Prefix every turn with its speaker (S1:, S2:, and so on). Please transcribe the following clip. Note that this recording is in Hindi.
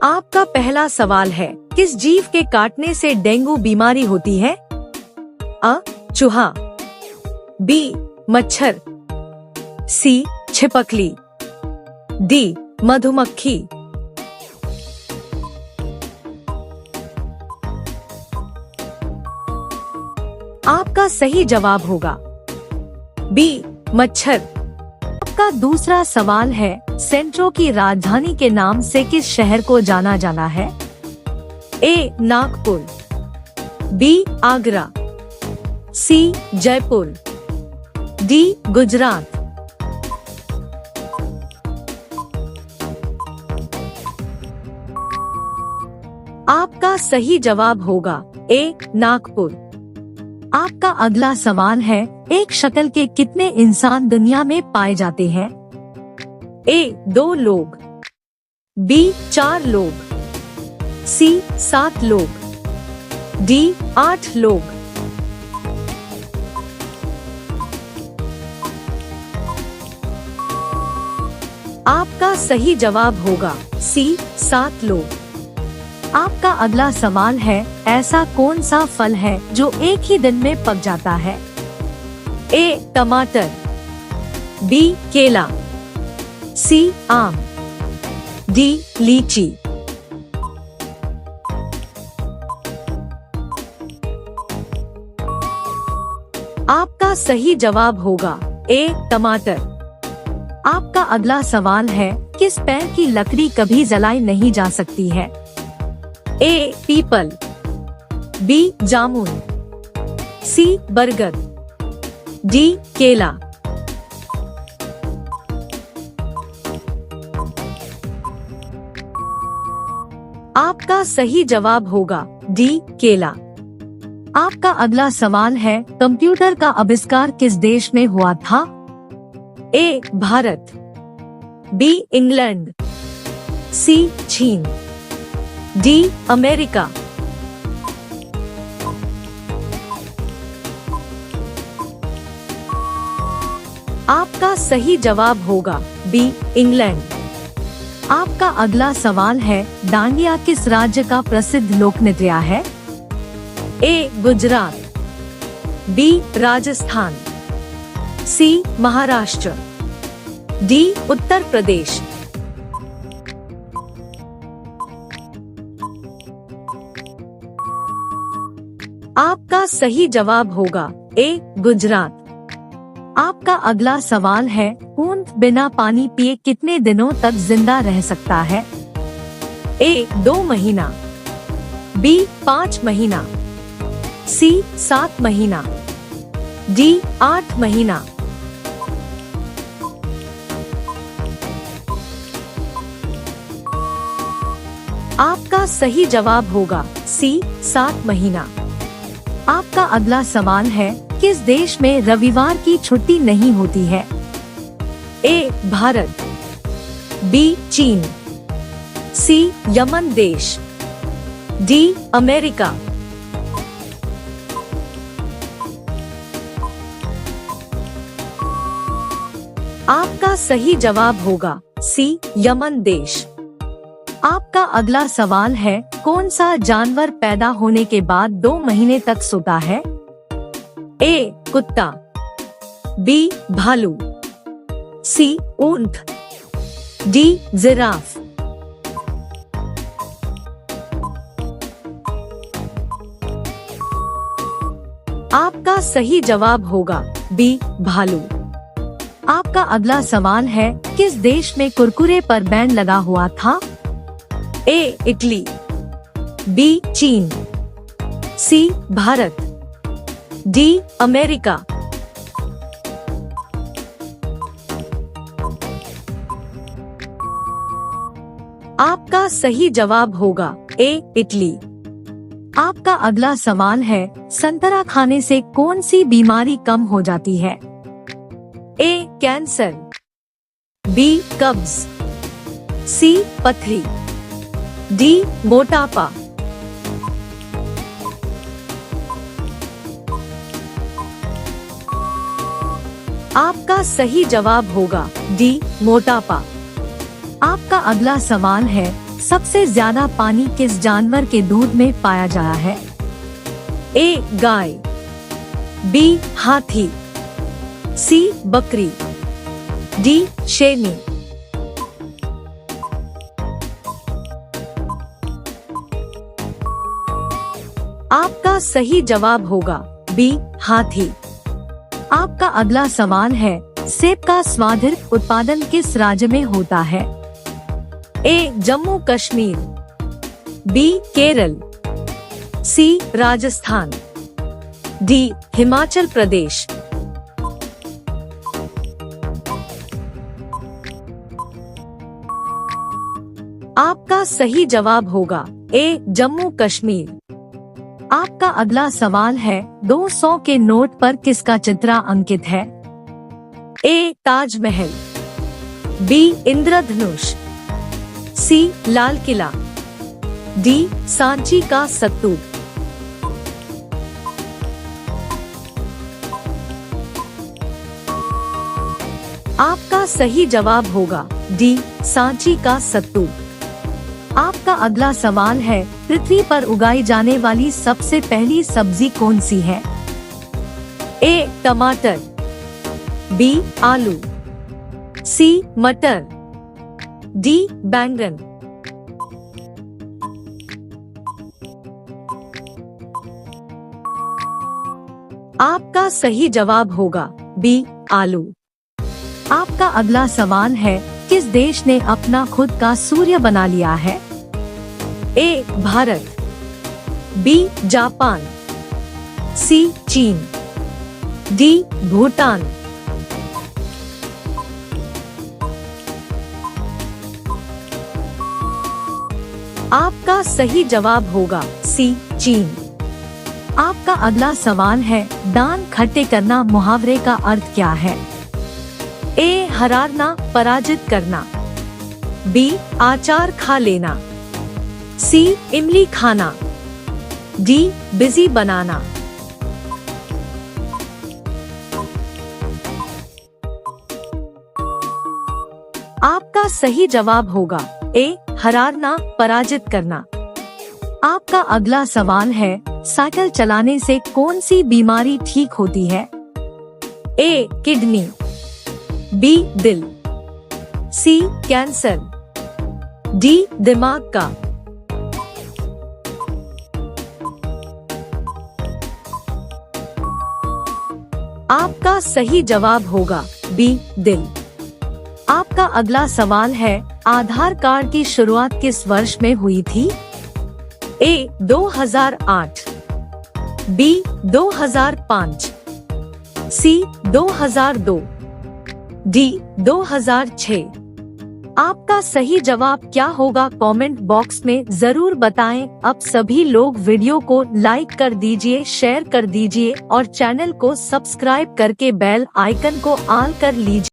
S1: आपका पहला सवाल है, किस जीव के काटने से डेंगू बीमारी होती है? अ. चूहा, बी. मच्छर, सी. छिपकली, डी. मधुमक्खी। आपका सही जवाब होगा बी. मच्छर। आपका दूसरा सवाल है, सेंट्रो की राजधानी के नाम से किस शहर को जाना जाना है? ए. नागपुर, बी. आगरा, सी. जयपुर, डी. गुजरात। आपका सही जवाब होगा ए. नागपुर। आपका अगला सवाल है, एक शक्ल के कितने इंसान दुनिया में पाए जाते हैं? ए. 2 लोग, बी. 4 लोग, सी. 7 लोग, डी. 8 लोग। आपका सही जवाब होगा सी. 7 लोग। आपका अगला सवाल है, ऐसा कौन सा फल है जो एक ही दिन में पक जाता है? ए. टमाटर, बी. केला, सी. आम, डी. लीची। आपका सही जवाब होगा ए. टमाटर। आपका अगला सवाल है, किस पेड़ की लकड़ी कभी जलाई नहीं जा सकती है? ए. पीपल, बी. जामुन, सी. बरगद, डी. केला। आपका सही जवाब होगा डी. केला। आपका अगला सवाल है, कंप्यूटर का आविष्कार किस देश में हुआ था? ए. भारत, बी. इंग्लैंड, सी. चीन, डी. अमेरिका। आपका सही जवाब होगा बी. इंग्लैंड। आपका अगला सवाल है, डांडिया किस राज्य का प्रसिद्ध लोक नृत्य है? ए. गुजरात, बी. राजस्थान, सी. महाराष्ट्र, डी. उत्तर प्रदेश। आपका सही जवाब होगा ए. गुजरात। आपका अगला सवाल है, ऊंट बिना पानी पिए कितने दिनों तक जिंदा रह सकता है? ए. 2 महीना, बी. 5 महीना, सी. 7 महीना, डी. 8 महीना। आपका सही जवाब होगा सी. 7 महीना। आपका अगला सवाल है, किस देश में रविवार की छुट्टी नहीं होती है? ए. भारत, बी. चीन, सी. यमन देश, डी. अमेरिका। आपका सही जवाब होगा सी. यमन देश। आपका अगला सवाल है, कौन सा जानवर पैदा होने के बाद 2 महीने तक सोता है? ए. कुत्ता, बी. भालू, सी. ऊंट, डी. जिराफ। आपका सही जवाब होगा बी. भालू। आपका अगला सवाल है, किस देश में कुरकुरे पर बैन लगा हुआ था? ए. Italy, B. चीन, सी. भारत, डी. अमेरिका। आपका सही जवाब होगा ए. इटली। आपका अगला सवाल है, संतरा खाने से कौन सी बीमारी कम हो जाती है? ए. Cancer, B. कब्ज, सी. पथरी, डी. मोटापा। आपका सही जवाब होगा डी. मोटापा। आपका अगला सवाल है, सबसे ज्यादा पानी किस जानवर के दूध में पाया जाता है? ए गाय, बी हाथी, सी बकरी, डी शेरनी। आपका सही जवाब होगा बी हाथी। आपका अगला सवाल है, सेब का सर्वाधिक उत्पादन किस राज्य में होता है? ए जम्मू कश्मीर, बी केरल, सी राजस्थान, डी हिमाचल प्रदेश। आपका सही जवाब होगा ए जम्मू कश्मीर। आपका अगला सवाल है, 200 के नोट पर किसका चित्र अंकित है? ए ताजमहल, बी इंद्रधनुष, सी लाल किला, डी सांची का स्तूप। आपका सही जवाब होगा डी सांची का स्तूप। आपका अगला सवाल है, पृथ्वी पर उगाई जाने वाली सबसे पहली सब्जी कौन सी है? ए टमाटर, बी आलू, सी मटर, डी बैंगन। आपका सही जवाब होगा बी आलू। आपका अगला सवाल है, किस देश ने अपना खुद का सूर्य बना लिया है? ए भारत, बी जापान, सी चीन, डी भूटान। आपका सही जवाब होगा सी चीन। आपका अगला सवाल है, दान खट्टे करना मुहावरे का अर्थ क्या है? ए हराना पराजित करना, बी आचार खा लेना, सी इमली खाना, डी बिजी बनाना। आपका सही जवाब होगा ए हराना पराजित करना। आपका अगला सवाल है, साइकिल चलाने से कौन सी बीमारी ठीक होती है? ए किडनी, बी दिल, सी कैंसर, डी दिमाग का। आपका सही जवाब होगा बी दिल। आपका अगला सवाल है, आधार कार्ड की शुरुआत किस वर्ष में हुई थी? ए 2008, बी 2005, सी 2002, डी 2006। आपका सही जवाब क्या होगा कमेंट बॉक्स में जरूर बताएं। अब सभी लोग वीडियो को लाइक कर दीजिए, शेयर कर दीजिए और चैनल को सब्सक्राइब करके बेल आइकन को ऑल कर लीजिए।